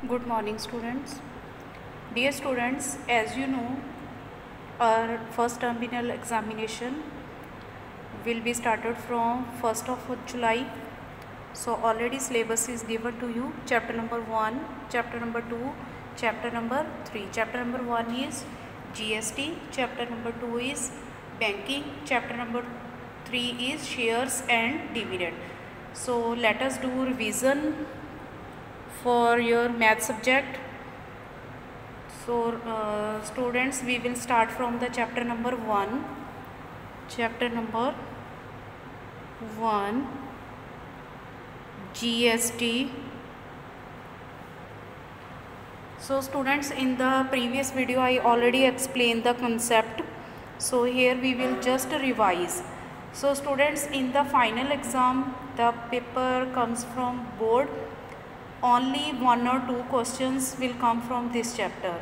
Good morning, students. Dear students, as you know, our first terminal examination will be started from 1st of July. So already syllabus is given to you. Chapter number 1, chapter number 2, chapter number 3. Chapter number 1 is GST, chapter number 2 is banking, chapter number 3 is shares and dividend. So let us do revision for your math subject. So students, we will start from the chapter number 1. Chapter number 1, GST. So students, in the previous video I already explained the concept. So here we will just revise. So students, in the final exam, the paper comes from board. Only 1 or 2 questions will come from this chapter.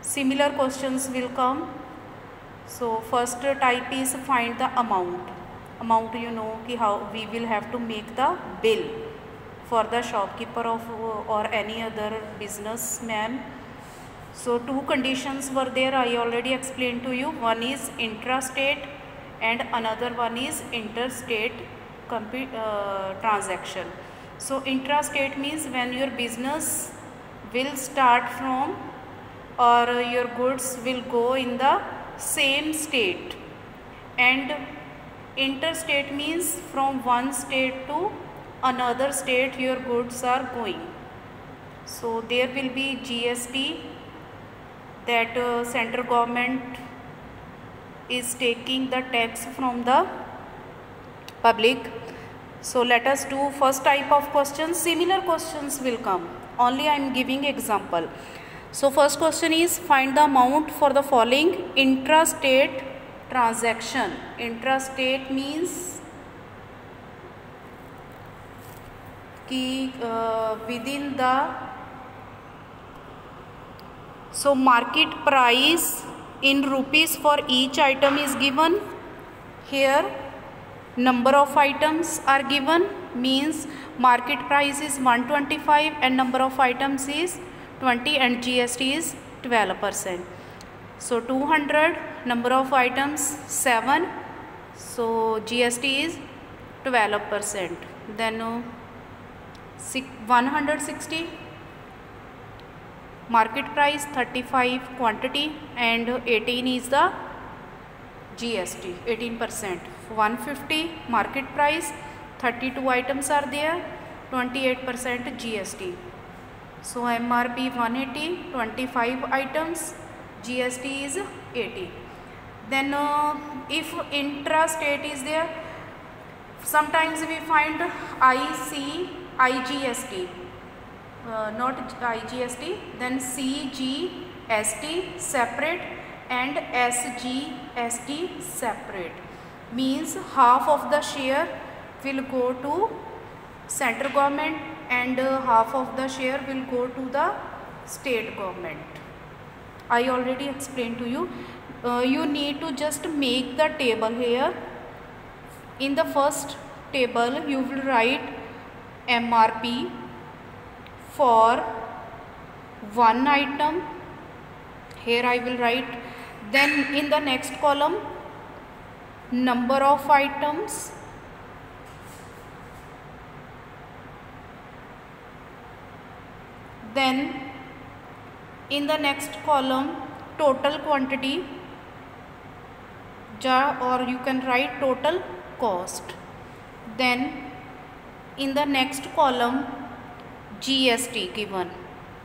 Similar questions will come. So first type is find the amount. Amount, you know कि how we will have to make the bill for the shopkeeper of or any other businessman. So 2 conditions were there, I already explained to you. One is intrastate and another one is interstate transaction. So intrastate means when your business will start from or your goods will go in the same state, and interstate means from one state to another state your goods are going. So there will be GST, that central government is taking the tax from the public. So let us do first type of questions. Similar questions will come, only I am giving example. So first question is find the amount for the following intrastate transaction. Intrastate means कि within the, so market price in rupees for each item is given. Here number of items are given, means market price is 125 and number of items is 20 and GST is 12%. So 200, number of items 7, so GST is 12%. Then 160, market price 35 quantity and 18 is the GST, 18%. 150, market price 32 items are there, 28% GST. So MRP 180, 25 items, GST is 80. Then if intrastate is there, sometimes we find IGST, not IGST, then CGST separate and SGST separate. Means half of the share will go to central government and half of the share will go to the state government. I already explained to you. You need to just make the table here. In the first table you will write MRP for one item. Here I will write. Then in the next column, number of items, then in the next column total quantity, or you can write total cost. Then in the next column GST given.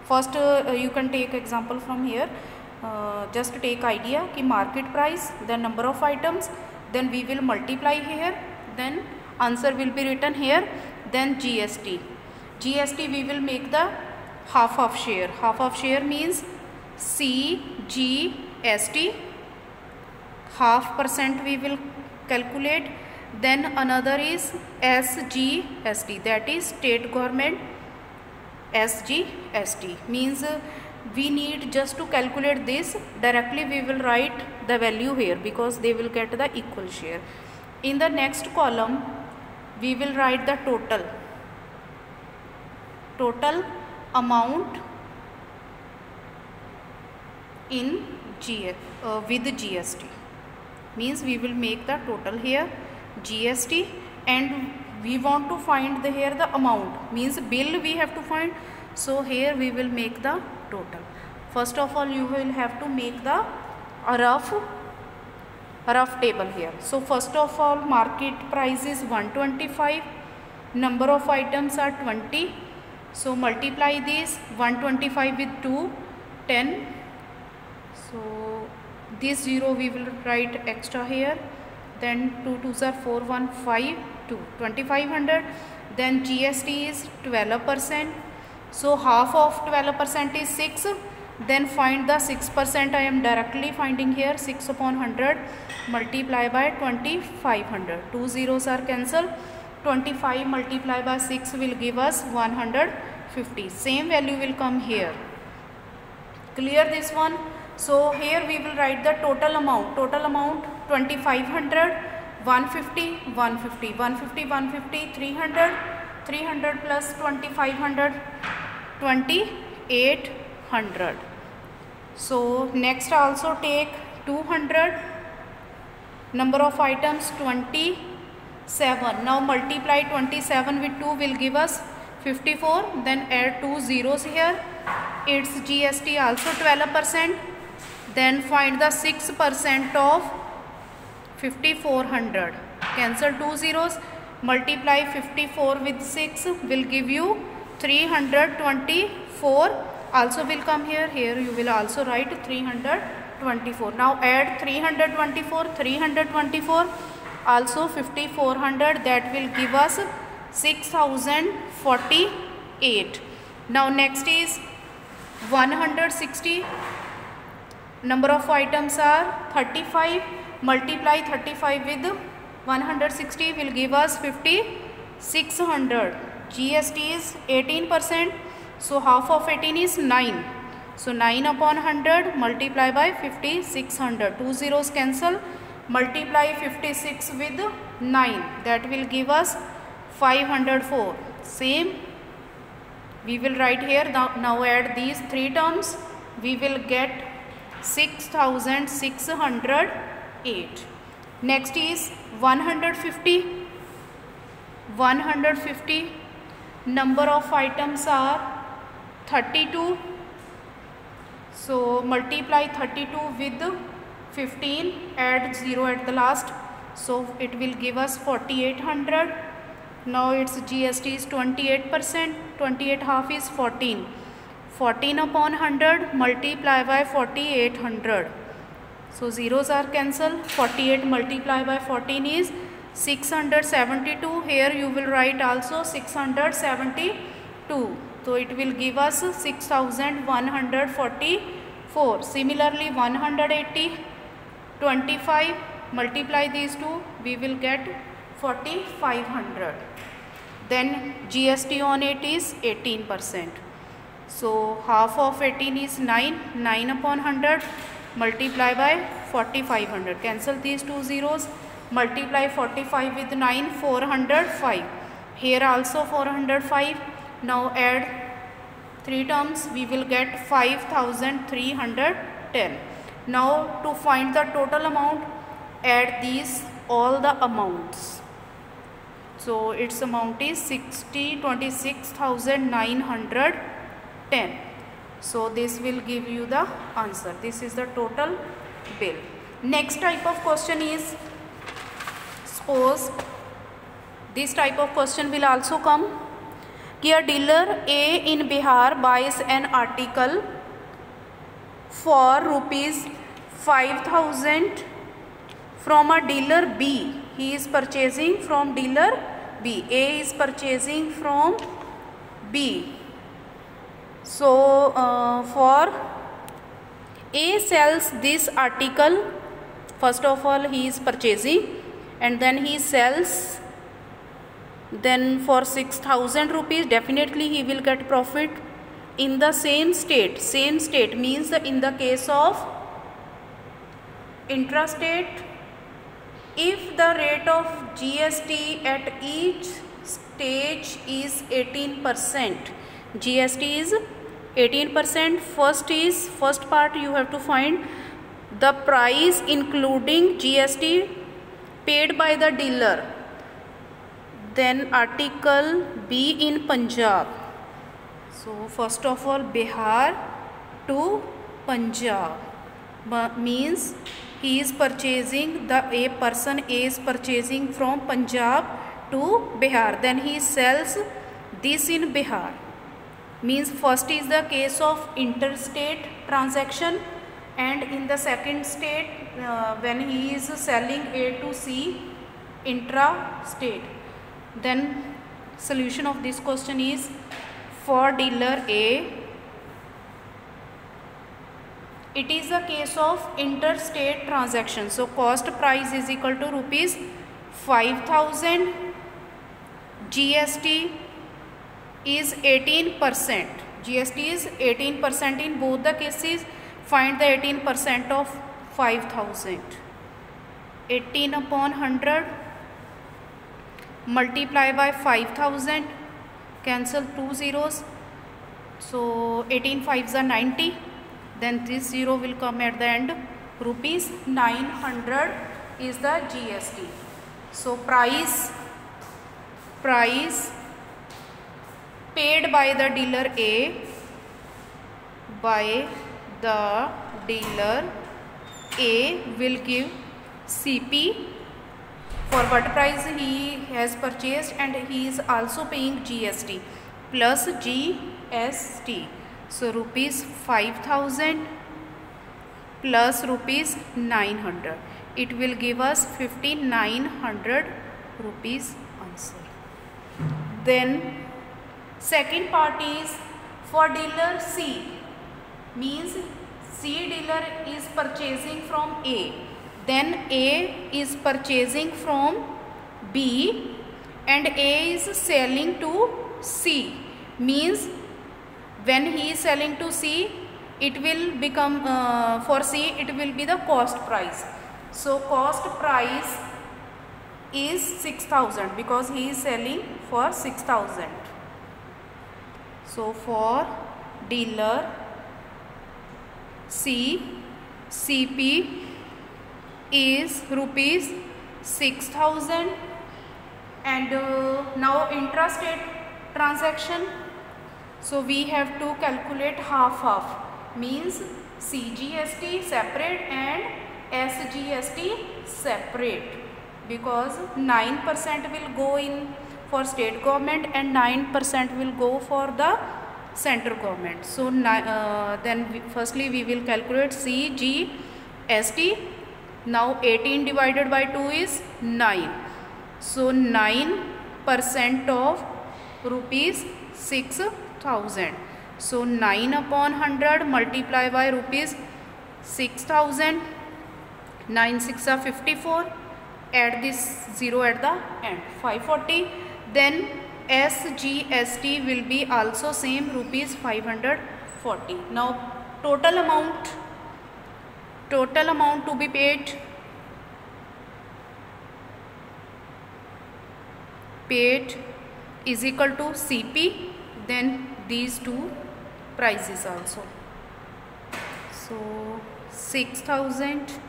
First you can take example from here. Just take idea कि market price, then number of items, then we will multiply here, then answer will be written here, then GST. GST we will make the half of share. Half of share means CGST, half % we will calculate. Then another is SGST, that is state government SGST. Means we need just to calculate this directly, we will write the value here because they will get the equal share. In the next column we will write the total amount in with GST. Means we will make the total here GST, and we want to find here the amount, means bill we have to find. So here we will make the total. First of all, you will have to make the rough table here. So first of all, market price is 125, number of items are 20. So multiply this 125 with 2, 10. So this 0 we will write extra here. Then 2 2s are 4, 1 5, 2, 2500. Then GST is 12%. So half of 12% is 6. Then find the 6%. I am directly finding here. 6 upon 100 multiply by 2500. 2 zeros are cancelled. 25 multiply by 6 will give us 150. Same value will come here. Clear this one? So here we will write the total amount. Total amount 2500, 150, 150, 150, 150, 300, 300 plus 2500, 2800. So next also take 200, number of items 27. Now multiply 27 with 2 will give us 54. Then add 2 zeros here. Its GST also 12%. Then find the 6% of 5400. Cancel 2 zeros. Multiply 54 with 6 will give you 324. Also will come here. Here you will also write 324. Now add 324, 324, also 5400. That will give us 6048. Now next is 160. Number of items are 35. Multiply 35 with 160 will give us 5600. GST is 18%. So half of 18 is 9. So 9 upon 100 multiply by 5600. 2 zeros cancel. Multiply 56 with 9. That will give us 504. Same we will write here. Now add these three terms. We will get 6608. Next is 150. 150. Number of items are 32. So multiply 32 with 15. Add 0 at the last. So it will give us 4800. Now its GST is 28%. 28 half is 14. 14 upon 100 multiply by 4800. So zeros are cancelled. 48 multiply by 14 is 672. Here you will write also 672. So it will give us 6144. Similarly 180, 25 multiply these two, we will get 4500. Then GST on it is 18%. So half of 18 is 9. 9 upon 100 multiply by 4500. Cancel these two zeros. Multiply 45 with 9, 405. Here also 405. Now add 3 terms. We will get 5310. Now to find the total amount, add these all the amounts. So its amount is 26,910. So this will give you the answer. This is the total bill. Next type of question is, suppose this type of question will also come. कि a dealer A in Bihar buys an article for rupees 5,000 from a dealer B. He is purchasing from dealer B. A is purchasing from B. So for A sells this article. First of all he is purchasing and then he sells. Then for 6,000 rupees definitely he will get profit. In the same state means in the case of intrastate, if the rate of GST at each stage is 18%, GST is 18%. First part you have to find the price including GST paid by the dealer. Then article B in Punjab. So first of all, Bihar to Punjab means he is purchasing, a person is purchasing from Punjab to Bihar, then he sells this in Bihar. Means first is the case of interstate transaction, and in the second state when he is selling A to C, intra-state. Then solution of this question is, for dealer A, it is a case of interstate transaction. So cost price is equal to rupees 5,000. GST is 18%. GST is 18% in both the cases. Find the 18% of 5,000. 18 upon 100 multiply by 5,000. Cancel 2 zeros. So 18 5s are 90. Then this 0 will come at the end. Rupees 900 is the GST. So price paid by the dealer A will give CP for what price he has purchased, and he is also paying GST plus GST. So rupees 5,000 plus rupees 900. It will give us 5,900 rupees answer. Then second part is for dealer C. Means C dealer is purchasing from A. Then A is purchasing from B and A is selling to C. Means when he is selling to C, it will become for C it will be the cost price. So cost price is 6,000 because he is selling for 6,000. So for dealer C, CP is rupees 6,000. And now intrastate transaction. So we have to calculate half. Means CGST separate and SGST separate, because 9% will go in for state government and 9% will go for the central government. So then firstly we will calculate CGST. Now 18 divided by 2 is 9. So 9% of rupees 6,000. So 9 upon 100 multiply by rupees 6,000. 9 6 are 54. Add this 0 at the end, 540. Then SGST will be also same, rupees 540. Now total amount to be paid is equal to CP, then these two prices also. So 6,000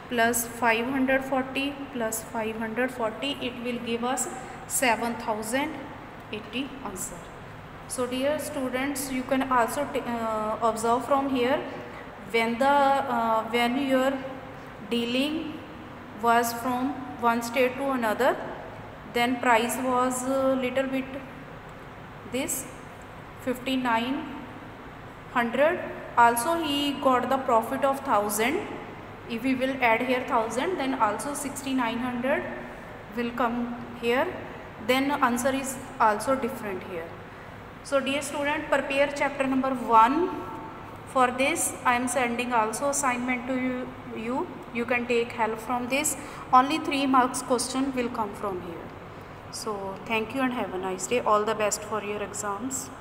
plus 540 plus 540, it will give us 7,080 answer. So dear students, you can also observe from here, when your dealing was from one state to another, then price was little bit this 5,900. Also he got the profit of 1,000. If we will add here 1,000, then also 6,900 will come here. Then answer is also different here. So dear student, prepare chapter number 1. For this I am sending also assignment to you. You can take help from this. Only 3 marks question will come from here. So thank you and have a nice day. All the best for your exams.